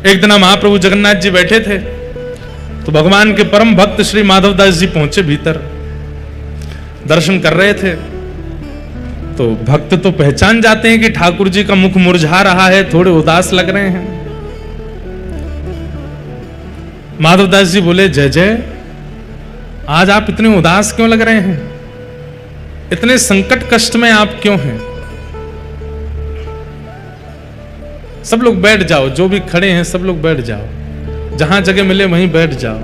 एक दिन महाप्रभु जगन्नाथ जी बैठे थे तो भगवान के परम भक्त श्री माधवदास जी पहुंचे भीतर, दर्शन कर रहे थे। तो भक्त तो पहचान जाते हैं कि ठाकुर जी का मुख मुरझा रहा है, थोड़े उदास लग रहे हैं। माधवदास जी बोले, जय जय, आज आप इतने उदास क्यों लग रहे हैं? इतने संकट कष्ट में आप क्यों हैं? सब लोग बैठ जाओ, जो भी खड़े हैं सब लोग बैठ जाओ, जहां जगह मिले वहीं बैठ जाओ।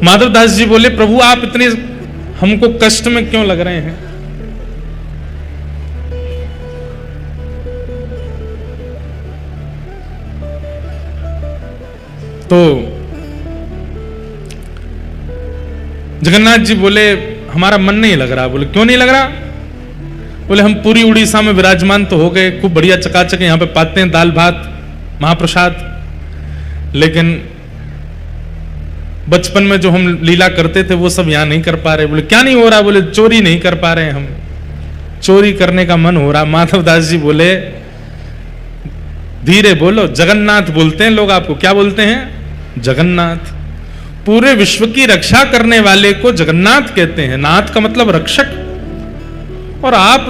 माधवदास जी बोले, प्रभु आप इतने हमको कष्ट में क्यों लग रहे हैं? तो जगन्नाथ जी बोले, हमारा मन नहीं लग रहा। बोले, क्यों नहीं लग रहा? बोले, हम पूरी उड़ीसा में विराजमान तो हो गए, खूब बढ़िया चकाचक यहां पे पाते हैं, दाल भात महाप्रसाद, लेकिन बचपन में जो हम लीला करते थे वो सब यहां नहीं कर पा रहे। बोले, क्या नहीं हो रहा? बोले, चोरी नहीं कर पा रहे, हम चोरी करने का मन हो रहा। माधवदास जी बोले, धीरे बोलो, जगन्नाथ बोलते हैं लोग आपको। क्या बोलते हैं? जगन्नाथ। पूरे विश्व की रक्षा करने वाले को जगन्नाथ कहते हैं। नाथ का मतलब रक्षक। और आप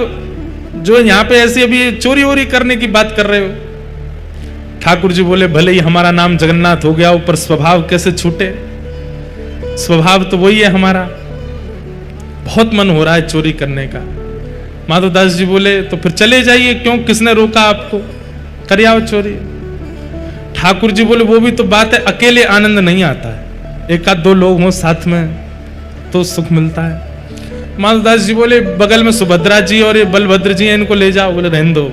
जो यहां पे ऐसी अभी चोरी वोरी करने की बात कर रहे हो। ठाकुर जी बोले, भले ही हमारा नाम जगन्नाथ हो गया, ऊपर स्वभाव कैसे छूटे? स्वभाव तो वही है हमारा। बहुत मन हो रहा है चोरी करने का। माधवदास जी बोले, तो फिर चले जाइए, क्यों, किसने रोका आपको? कर आओ चोरी। ठाकुर जी बोले, वो भी तो बात है, अकेले आनंद नहीं आता है, एक आध दो लोग हों साथ में तो सुख मिलता है। माधवदास जी बोले, बगल में सुभद्रा जी और ये बलभद्र जी हैं, इनको ले जाओ। बोले, रहने दो,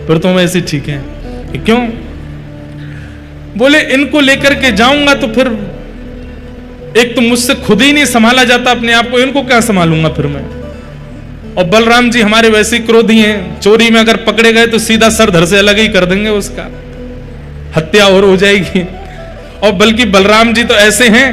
फिर तो ऐसे ठीक है। क्यों? बोले, इनको लेकर के जाऊंगा तो फिर एक तो मुझसे खुद ही नहीं संभाला जाता अपने आप को, इनको क्या संभालूंगा फिर मैं? और बलराम जी हमारे वैसे ही क्रोधी हैं, चोरी में अगर पकड़े गए तो सीधा सर धड़ से अलग ही कर देंगे, उसका हत्या और हो जाएगी। और बल्कि बलराम जी तो ऐसे हैं,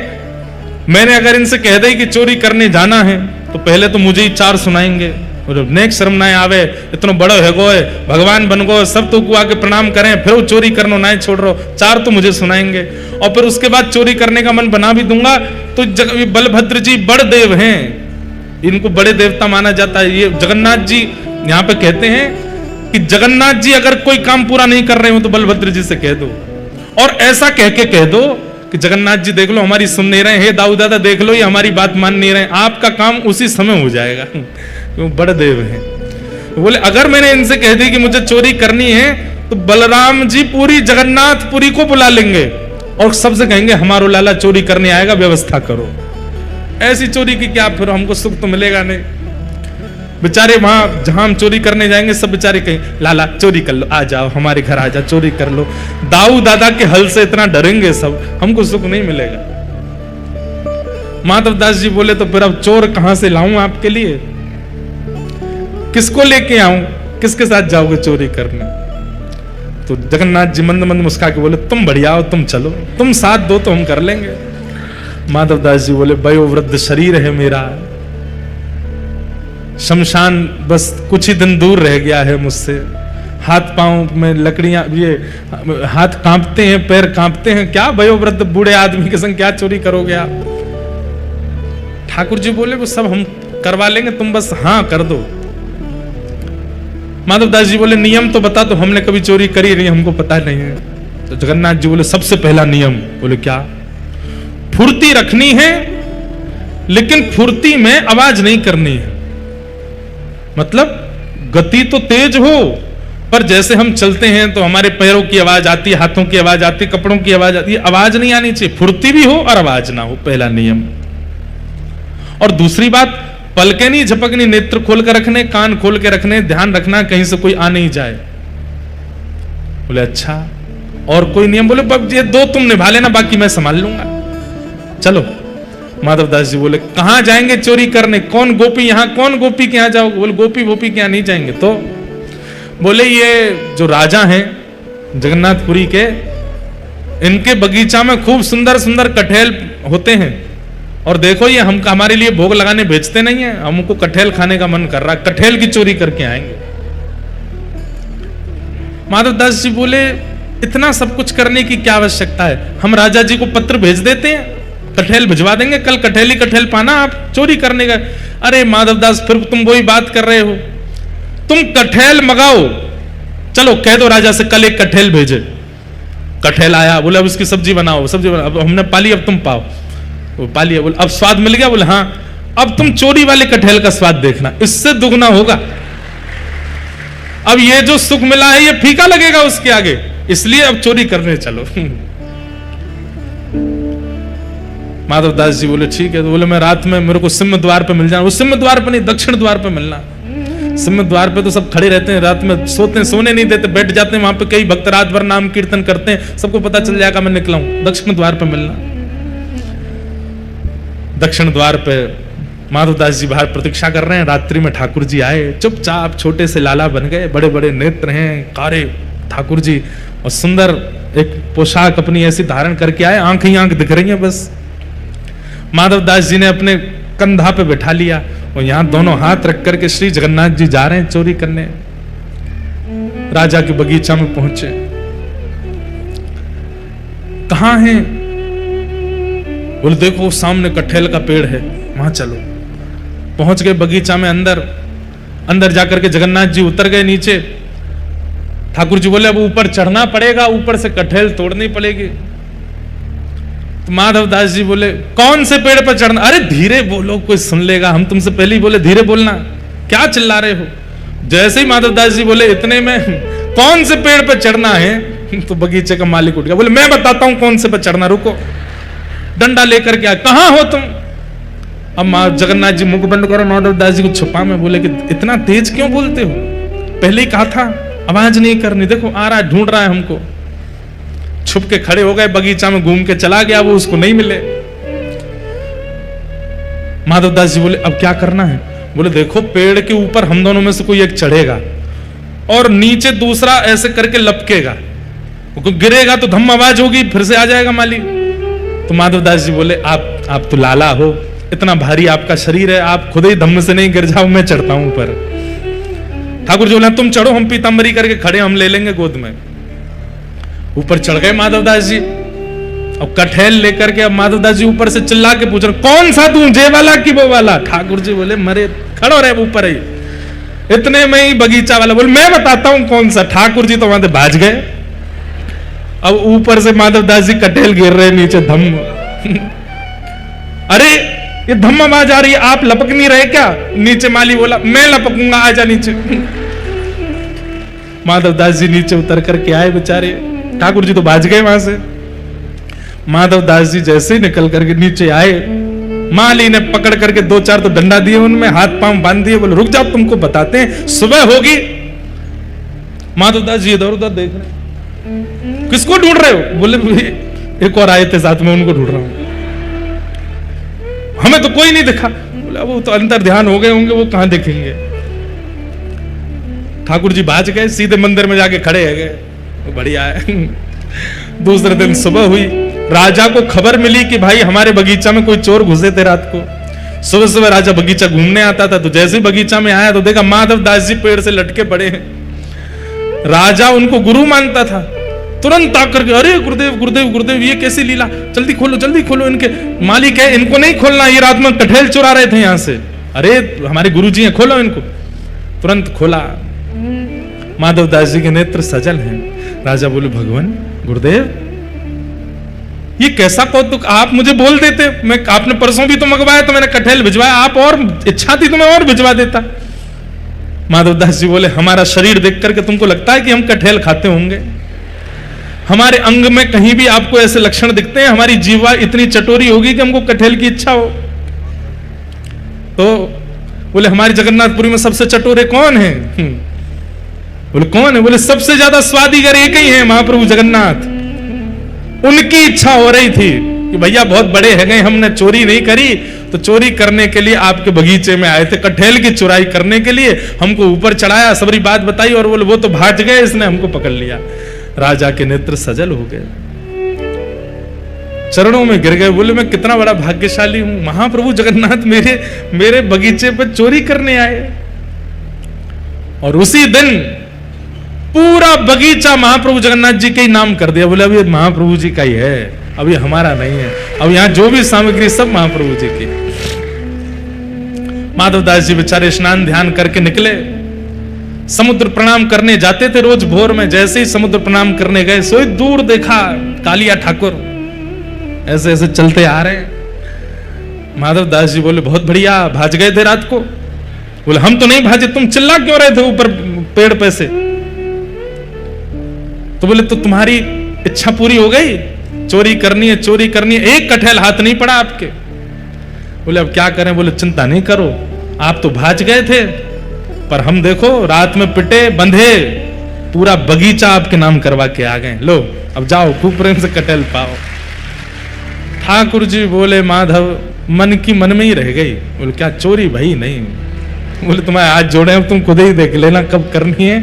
मैंने अगर इनसे कह दी कि चोरी करने जाना है तो पहले तो मुझे ही चार सुनाएंगे, और नेक शर्म ना आवे, इतना बड़ा है गो, भगवान बन गो, सब तो को आके प्रणाम करें, फिर वो चोरी करना ना छोड़ रहा, चार तो मुझे सुनाएंगे। और फिर उसके बाद चोरी करने का मन बना भी दूंगा तो बलभद्र जी बड़ देव हैं, इनको बड़े देवता माना जाता है। ये जगन्नाथ जी यहाँ पे कहते हैं कि जगन्नाथ जी अगर कोई काम पूरा नहीं कर रहे हो तो बलभद्र जी से कह दो, और ऐसा कह के कह दो कि जगन्नाथ जी देख लो हमारी सुन नहीं रहे, हे दाऊ दादा देख लो ये हमारी बात मान नहीं रहे, आपका काम उसी समय हो जाएगा। वो बड़े देव हैं। बोले, अगर मैंने इनसे कह दी कि मुझे चोरी करनी है तो बलराम जी पूरी जगन्नाथपुरी को बुला लेंगे और सबसे कहेंगे हमारो लाला चोरी करने आएगा, व्यवस्था करो। ऐसी चोरी की क्या, फिर हमको सुख तो मिलेगा नहीं। बेचारे वहां जहां हम चोरी करने जाएंगे सब बेचारे कहें, लाला चोरी कर लो, आ जाओ हमारे घर, आ जाओ चोरी कर लो। दाऊ दादा के हल से इतना डरेंगे सब, हमको सुख नहीं मिलेगा। माधवदास जी बोले, तो फिर अब चोर कहां से लाऊं आपके लिए? किसको लेके आऊं? किसके साथ जाओगे चोरी करने? तो जगन्नाथ जी मंद मंद मुस्का के बोले, तुम बढ़िया हो, तुम चलो, तुम साथ दो तो हम कर लेंगे। माधवदास जी बोले, वयोवृद्ध शरीर है मेरा, शमशान बस कुछ ही दिन दूर रह गया है मुझसे, हाथ पांव में लकड़ियां, ये हाथ कांपते हैं, पैर कांपते हैं, क्या वयोवृद्ध बूढ़े आदमी के संग क्या चोरी करोगे आप? ठाकुर जी बोले, वो सब हम करवा लेंगे, तुम बस हाँ कर दो। माधवदास जी बोले, नियम तो बता, तो हमने कभी चोरी करी नहीं, हमको पता नहीं है। तो जगन्नाथ जी बोले, सबसे पहला नियम। बोले, क्या? फुर्ती रखनी है, लेकिन फुर्ती में आवाज नहीं करनी है। मतलब गति तो तेज हो, पर जैसे हम चलते हैं तो हमारे पैरों की आवाज आती है, हाथों की आवाज आती है, कपड़ों की आवाज आती है, आवाज नहीं आनी चाहिए। फुर्ती भी हो और आवाज ना हो, पहला नियम। और दूसरी बात, पलके नहीं झपकनी, नेत्र खोल कर रखने, कान खोल के रखने, ध्यान रखना कहीं से कोई आ नहीं जाए। बोले, अच्छा, और कोई नियम? बोले, ये दो तुम निभा लेना, बाकी मैं संभाल लूंगा, चलो। माधवदास जी बोले, कहां जाएंगे चोरी करने? कौन गोपी, यहां कौन गोपी के यहां जाओगे? बोले, गोपी वोपी के यहां नहीं जाएंगे। तो बोले, ये जो राजा हैं जगन्नाथपुरी के, इनके बगीचा में खूब सुंदर सुंदर कटहल होते हैं, और देखो ये हम हमारे लिए भोग लगाने भेजते नहीं है, हमको कटहल खाने का मन कर रहा है, कटहल की चोरी करके आएंगे। माधवदास जी बोले इतना सब कुछ करने की क्या आवश्यकता है, हम राजा जी को पत्र भेज देते हैं, कठेल भिजवा देंगे, कल कठेल ही कठेल पाना, आप चोरी करने का। अरे माधवदास फिर तुम वही बात कर रहे हो, तुम कठेल मंगाओ, चलो कह दो राजा से कल एक कठेल भेजे। कठेल आया, बोले अब इसकी सब्जी बनाओ, सब्जी बनाओ, अब हमने पाली, अब तुम पाओ। वो पाली, बोले अब स्वाद मिल गया, बोले हाँ, अब तुम चोरी वाले कठेल का स्वाद देखना, इससे दुगना होगा। अब ये जो सुख मिला है ये फीका लगेगा उसके आगे, इसलिए अब चोरी करने चलो। माधवदास जी बोले ठीक है। तो बोले मैं रात में मेरे को सिंह द्वार पे मिल जाना। वो सिंह द्वार पे नहीं, दक्षिण द्वार पे मिलना। सिंह द्वार पे तो सब खड़े रहते हैं, रात में सोने नहीं देते, बैठ जाते हैं वहां पे, कई भक्त रात भर नाम कीर्तन करते हैं, सबको पता चल जाएगा मैं निकला हूं। दक्षिण द्वार पे मिलना। दक्षिण द्वार पे माधवदास जी बाहर प्रतीक्षा कर रहे हैं। रात्रि में ठाकुर जी आए, चुपचाप छोटे से लाला बन गए, बड़े बड़े नेत्र हैं, कारे ठाकुर जी, और सुंदर एक पोशाक अपनी ऐसी धारण करके आए, आंख ही आंख दिख रही है बस। माधवदास जी ने अपने कंधा पे बैठा लिया और यहां दोनों हाथ रख करके श्री जगन्नाथ जी जा रहे हैं चोरी करने। राजा के बगीचा में पहुंचे। कहां हैं? बोले देखो सामने कठेल का पेड़ है, वहां चलो। पहुंच गए बगीचा में, अंदर जाकर के जगन्नाथ जी उतर गए नीचे। ठाकुर जी बोले अब ऊपर चढ़ना पड़ेगा, ऊपर से कठेल तोड़नी पड़ेगी। तो माधवदास जी बोले कौन से पेड़ पर चढ़ना? अरे धीरे बोलो, कोई सुन लेगा, हम तुमसे पहले ही बोले धीरे बोलना, क्या चिल्ला रहे हो? जैसे ही माधवदास जी बोले इतने में कौन से पेड़ पर चढ़ना है, तो बगीचे का मालिक उठ गया, बोले मैं बताता हूं कौन से पर चढ़ना, रुको। डंडा लेकर के आए, कहां हो तुम? अब जगन्नाथ जी मुख बंद करो, माधवदास जी को छुपा में बोले कि इतना तेज क्यों बोलते हो, पहले ही कहा था आवाज नहीं करनी, देखो आ रहा है, ढूंढ रहा है हमको। छुप के खड़े हो गए, बगीचा में घूम के चला गया, वो उसको नहीं मिले। माधवदास जी बोले अब क्या करना है? बोले देखो पेड़ के ऊपर हम दोनों में से कोई एक चढ़ेगा और नीचे दूसरा ऐसे करके लपकेगा, गिरेगा तो धम आवाज होगी, फिर से आ जाएगा माली। तो माधवदास जी बोले आप तो लाला हो, इतना भारी आपका शरीर है, आप खुद ही धम्म से नहीं गिर जाओ, मैं चढ़ता हूं ऊपर। ठाकुर जी बोले तुम चढ़ो, हम पीतांबरी करके खड़े, हम ले लेंगे गोद में। ऊपर चढ़ गए माधवदास जी, अब कठेल लेकर के। अब माधवदास जी ऊपर से चिल्ला के पूछ रहे कौन सा तू, जे वाला कि वो वाला? ठाकुर जी बोले मरे खड़ो रहे ऊपर ही। इतने में ही बगीचा वाला बोले मैं बताता हूं कौन सा। ठाकुर जी तो वहां से भाज गए। अब ऊपर से माधवदास जी कठेल गिर रहे नीचे, धम्म। अरे ये धम्म आवाज आ रही है, आप लपक नहीं रहे क्या? नीचे माली बोला मैं लपकूंगा, आजा नीचे। माधवदास जी नीचे उतर करके आए बेचारे, ठाकुर जी तो भाज गए वहां से। माधवदास जी जैसे ही निकल करके नीचे आए, माली ने पकड़ करके 2-4 तो डंडा दिए, उनमें हाथ पांव बांध दिए, बोले रुक जाओ तुमको बताते हैं, सुबह होगी। माधवदास जी इधर उधर देख रहे, किसको ढूंढ रहे हो? बोले एक और आए थे साथ में, उनको ढूंढ रहा हूं, हमें तो कोई नहीं दिखा। बोला वो तो अंतर ध्यान हो गए होंगे, वो कहां देखेंगे। ठाकुर जी भाज गए, सीधे मंदिर में जाके खड़े है गए, बढ़िया है। दूसरे दिन सुबह हुई, राजा को खबर मिली कि भाई हमारे बगीचा में कोई चोर घुसे थे रात को। सुबह सुबह राजा बगीचा घूमने आता था, तो जैसे ही बगीचा में आया तो देखा माधवदास जी पेड़ से लटके पड़े हैं। राजा उनको गुरु मानता था, तुरंत आकर के अरे गुरुदेव गुरुदेव गुरुदेव, ये कैसी लीला, जल्दी खोलो। इनके मालिक है, इनको नहीं खोलना, ये रात में कठेल चुरा रहे थे यहां से। अरे हमारे गुरुजी हैं, खोलो इनको। तुरंत खोला, माधवदास जी के नेत्र सजल हैं। राजा बोले भगवान गुरुदेव ये कैसा कौतुक, आप मुझे बोल देते, मैं आपने परसों भी तो मंगवाया, तो मैंने कठेल भिजवाया, आप और इच्छा थी तो मैं और भिजवा देता। माधवदास जी बोले हमारा शरीर देख करके तुमको लगता है कि हम कठेल खाते होंगे? हमारे अंग में कहीं भी आपको ऐसे लक्षण दिखते हैं? हमारी जीवा इतनी चटोरी होगी कि हमको कठेल की इच्छा हो? तो बोले हमारी जगन्नाथपुरी में सबसे चटोरे कौन है? बोले कौन है? बोले सबसे ज्यादा स्वादिगर एक ही है, महाप्रभु जगन्नाथ। उनकी इच्छा हो रही थी कि भैया बहुत बड़े है गए, हमने चोरी नहीं करी, तो चोरी करने के लिए आपके बगीचे में आए थे, कठेल की चुराई करने के लिए हमको ऊपर चढ़ाया, सबरी बात बताई, और बोले वो तो भाग गए, इसने हमको पकड़ लिया। राजा के नेत्र सजल हो गए, चरणों में गिर गए, बोले मैं कितना बड़ा भाग्यशाली हूं, महाप्रभु जगन्नाथ मेरे बगीचे पर चोरी करने आए। और उसी दिन पूरा बगीचा महाप्रभु जगन्नाथ जी के ही नाम कर दिया। बोले अब ये महाप्रभु जी का ही है, अब ये हमारा नहीं है, अब यहाँ जो भी सामग्री सब महाप्रभु जी की। माधवदास जी बेचारे स्नान ध्यान करके निकले, समुद्र प्रणाम करने जाते थे रोज भोर में। जैसे ही समुद्र प्रणाम करने गए, सोई दूर देखा कालिया ठाकुर ऐसे ऐसे चलते आ रहे हैं। माधवदास जी बोले बहुत बढ़िया, भाज गए थे रात को? बोले हम तो नहीं भाजे, तुम चिल्ला क्यों रहे थे ऊपर पेड़ पे से? तो बोले तो तुम्हारी इच्छा पूरी हो गई, चोरी करनी है, चोरी करनी है, एक कठैल हाथ नहीं पड़ा आपके। बोले अब क्या करें? बोले चिंता नहीं करो, आप तो भाज गए थे, पर हम देखो रात में पिटे बंधे पूरा बगीचा आपके नाम करवा के आ गए। लो अब जाओ खूब प्रेम से कटहल पाओ। ठाकुर जी बोले माधव मन की मन में ही रह गई। बोले क्या चोरी? भाई नहीं। बोले तुम्हारे हाथ जोड़े हैं, तुम खुद ही देख लेना कब करनी है।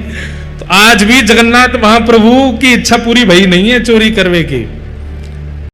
तो आज भी जगन्नाथ महाप्रभु की इच्छा पूरी भई नहीं है चोरी करवे की।